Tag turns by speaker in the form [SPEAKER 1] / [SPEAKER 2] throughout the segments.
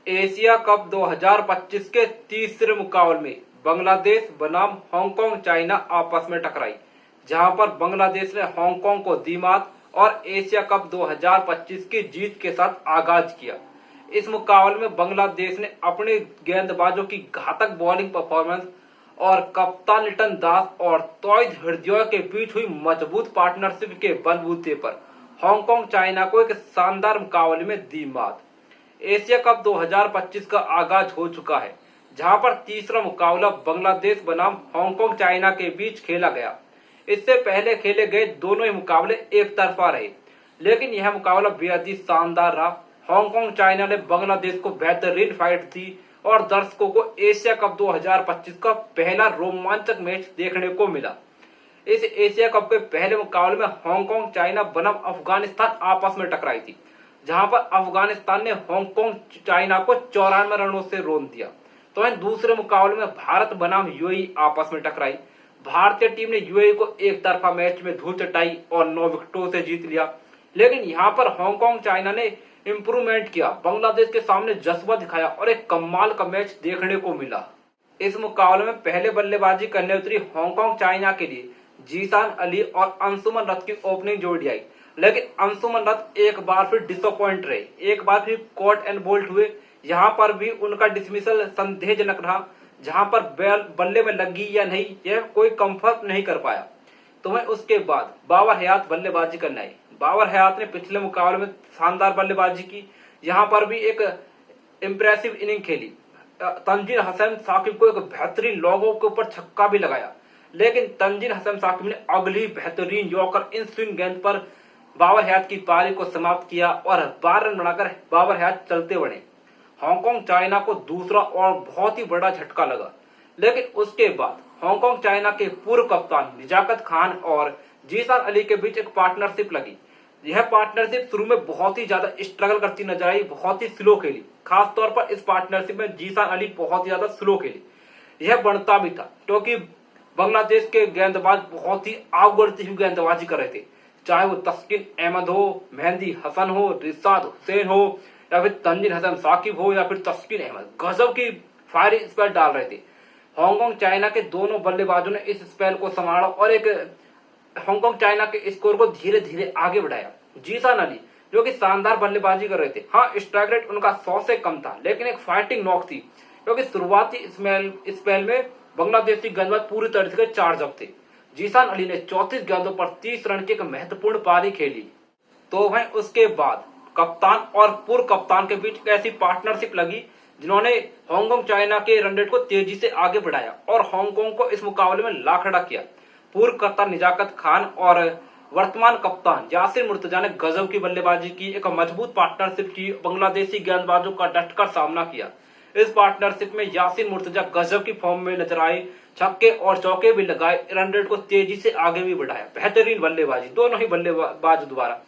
[SPEAKER 1] Asia cup 2025 के तीसरे मुकाबले में बांग्लादेश बनाम हांगकांग चाइना आपस में टकराई, जहां पर बांग्लादेश ने हांगकांग को दी मात और एशिया कप 2025 की जीत के साथ आगाज किया। इस मुकाबले में बांग्लादेश ने अपने गेंदबाजों की घातक बॉलिंग परफॉर्मेंस और कप्तान लिटन दास और तौहीद हृदय के बीच हुई मजबूत पार्टनरशिप के बलबूते पर हांगकांग चाइना को एक शानदार मुकाबले में दी मात। एशिया कप 2025 का आगाज हो चुका है, जहां पर तीसरा मुकाबला बांग्लादेश बनाम हांगकांग चाइना के बीच खेला गया। इससे पहले खेले गए दोनों ही मुकाबले एक तरफा रहे, लेकिन यह मुकाबला बेहद ही शानदार रहा। हांगकांग चाइना ने बांग्लादेश को बेहतरीन फाइट दी और दर्शकों को एशिया कप 2025 का पहला रोमांचक मैच देखने को मिला। इस एशिया कप के पहले मुकाबले में हांगकांग चाइना बनाम अफगानिस्तान आपस में टकराई थी, जहां पर अफगानिस्तान ने हांगकांग चाइना को 94 रनों से रोन दिया। तो वहीं दूसरे मुकाबले में भारत बनाम यूएई आपस में टकराई। भारतीय टीम ने यूएई को एक तरफा मैच में धूल चटाई और 9 विकेटों से जीत लिया, लेकिन यहां पर हांगकांग चाइना ने इंप्रूवमेंट किया, बांग्लादेश के सामने जज्बा दिखाया और एक कमाल का मैच देखने को मिला। इस मुकाबले में पहले बल्लेबाजी करने उतरी हांगकांग चाइना के लिए जीशान अली और अंशुमन रथ की ओपनिंग जोड़ी आई, लेकिन अंशुमन रथ एक बार फिर डिसअपॉइंट रहे, एक बार फिर कॉट एंड बोल्ट हुए। यहाँ पर भी उनका डिसमिसल संदेहजनक रहा, जहां पर बल्ले में लगी या नहीं यह कोई कंफर्म नहीं कर पाया। तो वहीं उसके बाद बाबर हयात बल्लेबाजी करने आए। बाबर हयात ने पिछले मुकाबले में शानदार बल्लेबाजी की, यहाँ पर भी एक इंप्रेसिव इनिंग खेली। तंजीन हसन साकिब को एक बेहतरीन लॉगों के ऊपर छक्का भी लगाया, लेकिन तंजीन हसन साकिब ने अगली बेहतरीन यॉर्कर इन स्विंग गेंद पर बाबर हयात की पारी को समाप्त किया और 12 रन बनाकर बाबर हयात चलते बढ़े। हांगकांग चाइना को दूसरा और बहुत ही बड़ा झटका लगा, लेकिन उसके बाद हांगकांग चाइना के पूर्व कप्तान निजाकत खान और जीशान अली के बीच एक पार्टनरशिप लगी। यह पार्टनरशिप शुरू में बहुत ही ज्यादा स्ट्रगल करती नजर आई, बहुत ही स्लो खेली। खास तौर पर इस पार्टनरशिप में जीशान अली बहुत ही ज्यादा स्लो खेली। यह बनता भी था, क्योंकि बांग्लादेश के गेंदबाज बहुत ही आग बढ़ती हुई गेंदबाजी कर रहे थे, चाहे वो तस्किन अहमद हो, मेहंदी हसन हो, रिशाद हुसैन हो, या फिर तंजीन हसन साकिब हो, या फिर तस्किन अहमद गजब की फायरिंग स्पेल डाल रहे थे। हांगकांग चाइना के दोनों बल्लेबाजों ने इस स्पेल को संभाला और एक हांगकांग चाइना के स्कोर को धीरे धीरे आगे बढ़ाया। जीशान अली जो कि शानदार बल्लेबाजी कर रहे थे, हाँ स्ट्राइक रेट उनका 100 से कम था, लेकिन एक फाइटिंग नॉक थी, क्योंकि शुरुआती स्पेल में बांग्लादेशी गेंदबाज पूरी तरह से चार्ज अप थे। जीशान अली ने 34 गेंदों पर 30 रन की एक महत्वपूर्ण पारी खेली। तो वहीं उसके बाद कप्तान और पूर्व कप्तान के बीच ऐसी पार्टनरशिप लगी, जिन्होंने हांगकांग चाइना के रन रेट को तेजी से आगे बढ़ाया और हांगकांग को इस मुकाबले में ला खड़ा किया। पूर्व कप्तान निजाकत खान और वर्तमान कप्तान यासिर मुर्तजा ने गजब की बल्लेबाजी की, एक मजबूत पार्टनरशिप की, बांग्लादेशी गेंदबाजों का डटकर सामना किया। इस पार्टनरशिप में यासिर मुर्तजा गजब की फॉर्म में नजर आए, छक्के और चौके भी लगाए, रन रेट को तेजी से आगे भी बढ़ाया। बेहतरीन बल्लेबाजी दोनों ही बल्लेबाज द्वारा,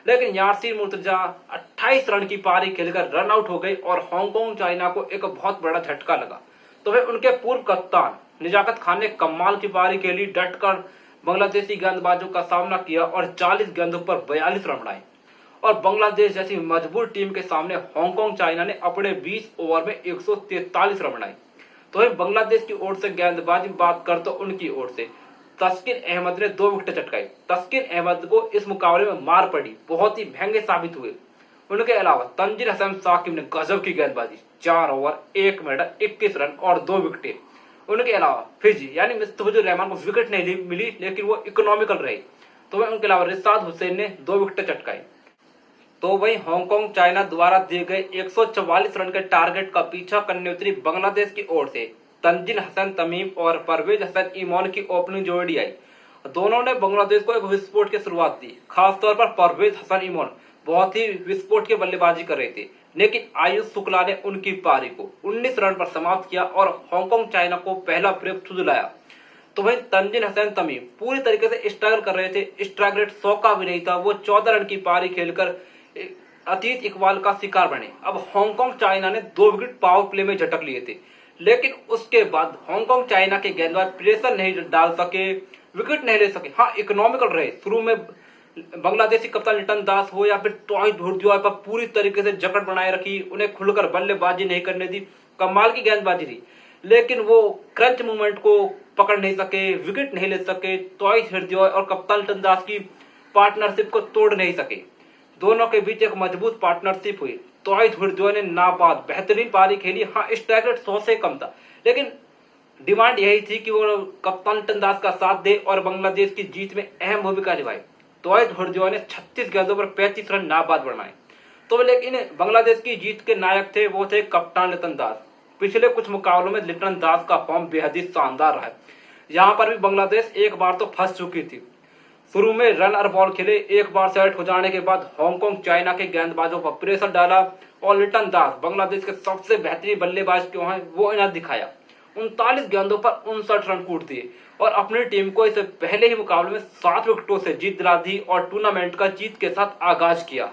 [SPEAKER 1] लेकिन यासिर मुर्तजा 28 रन की पारी खेलकर रन आउट हो गए और हांगकांग चाइना को एक बहुत बड़ा झटका लगा। तो वह उनके पूर्व कप्तान निजाकत खान ने कमाल की पारी खेली, डटकर बांग्लादेशी गेंदबाजों का सामना किया और 40 गेंदों पर 42 रन बनाए। और बांग्लादेश जैसी मजबूत टीम के सामने हांगकांग चाइना ने अपने 20 ओवर में 143 रन बनाए। तो वह बांग्लादेश की ओर से गेंदबाजी बात कर तो उनकी ओर से तस्किन अहमद ने 2 विकेट चटकाई। तस्किन अहमद को इस मुकाबले में मार पड़ी, बहुत ही महंगे साबित हुए। उनके अलावा तंजीन हसन साकिब ने गजब की गेंदबाजी, 4 ओवर 1 मिनट 21 रन और 2 विकेटें। उनके अलावा फिजी यानी मुस्तफिजुर रहमान को विकेट नहीं मिली, लेकिन वो इकोनॉमिकल रहे। तो वहीं उनके अलावा रिशाद हुसैन ने 2 विकेट चटकाई। तो वहीं हांगकांग चाइना द्वारा दिए गए 144 रन के टारगेट का पीछा करने उतरी बांग्लादेश की ओर से तंजीन हसन तमीम और परवेज हसन ईमान की ओपनिंग जोड़ी आई। दोनों ने बांग्लादेश को एक विस्फोट की शुरुआत दी। खासतौर पर परवेज हसन ईमान बहुत ही विस्फोट की बल्लेबाजी कर रहे थे, लेकिन आयुष शुक्ला ने उनकी पारी को 19 रन पर समाप्त किया और हांगकांग चाइना को पहला ब्रेक थ्रू दिलाया। तो वहीं तंजीन हसन तमीम पूरी तरीके से स्ट्रगल कर रहे थे, स्ट्राइक रेट 100 का भी नहीं था। वो 14 रन की पारी खेलकर अतीत इकबाल का शिकार बने। अब हांगकांग चाइना ने 2 विकेट पावर प्ले में झटक लिए थे, लेकिन उसके बाद हांगकांग चाइना के गेंदबाज प्रेशर नहीं डाल सके, विकेट नहीं ले सके। हाँ इकोनॉमिकल रहे, शुरू में बांग्लादेशी कप्तान लिटन दास हो या फिर तौहिद हृदय पर पूरी तरीके से जकड़ बनाए रखी, उन्हें खुलकर बल्लेबाजी नहीं करने दी। कमाल की गेंदबाजी रही, लेकिन वो क्रंच मूवमेंट को पकड़ नहीं सके, विकेट नहीं ले सके। तौहिद हृदय और कप्तान लिटन दास की पार्टनरशिप को तोड़ नहीं सके। दोनों के बीच एक मजबूत पार्टनरशिप हुई। तौहिद हृदय ने नाबाद बेहतरीन पारी खेली। हाँ, स्ट्राइक रेट 100 से कम था, लेकिन डिमांड यही थी कि वो कप्तान लिटन दास का साथ दे और बांग्लादेश की जीत में अहम भूमिका निभाए। तौहिद हृदय ने 36 गेंदों पर 35 रन नाबाद बनाए। तो लेकिन बांग्लादेश की जीत के नायक थे, वो थे कप्तान लिटन दास। पिछले कुछ मुकाबलों में लिटन दास का फॉर्म बेहद ही शानदार रहा है। यहाँ पर भी बांग्लादेश एक बार तो फंस चुकी थी। शुरू में रन और बॉल खेले, एक बार सेट हो जाने के बाद हांगकांग चाइना के गेंदबाजों पर प्रेशर डाला और लिटन दास बांग्लादेश के सबसे बेहतरीन बल्लेबाज क्यों हैं वो इन्हें दिखाया। 39 गेंदों पर 59 रन कूट दिए और अपनी टीम को इससे पहले ही मुकाबले में 7 विकेटों से जीत दिला दी और टूर्नामेंट का जीत के साथ आगाज किया।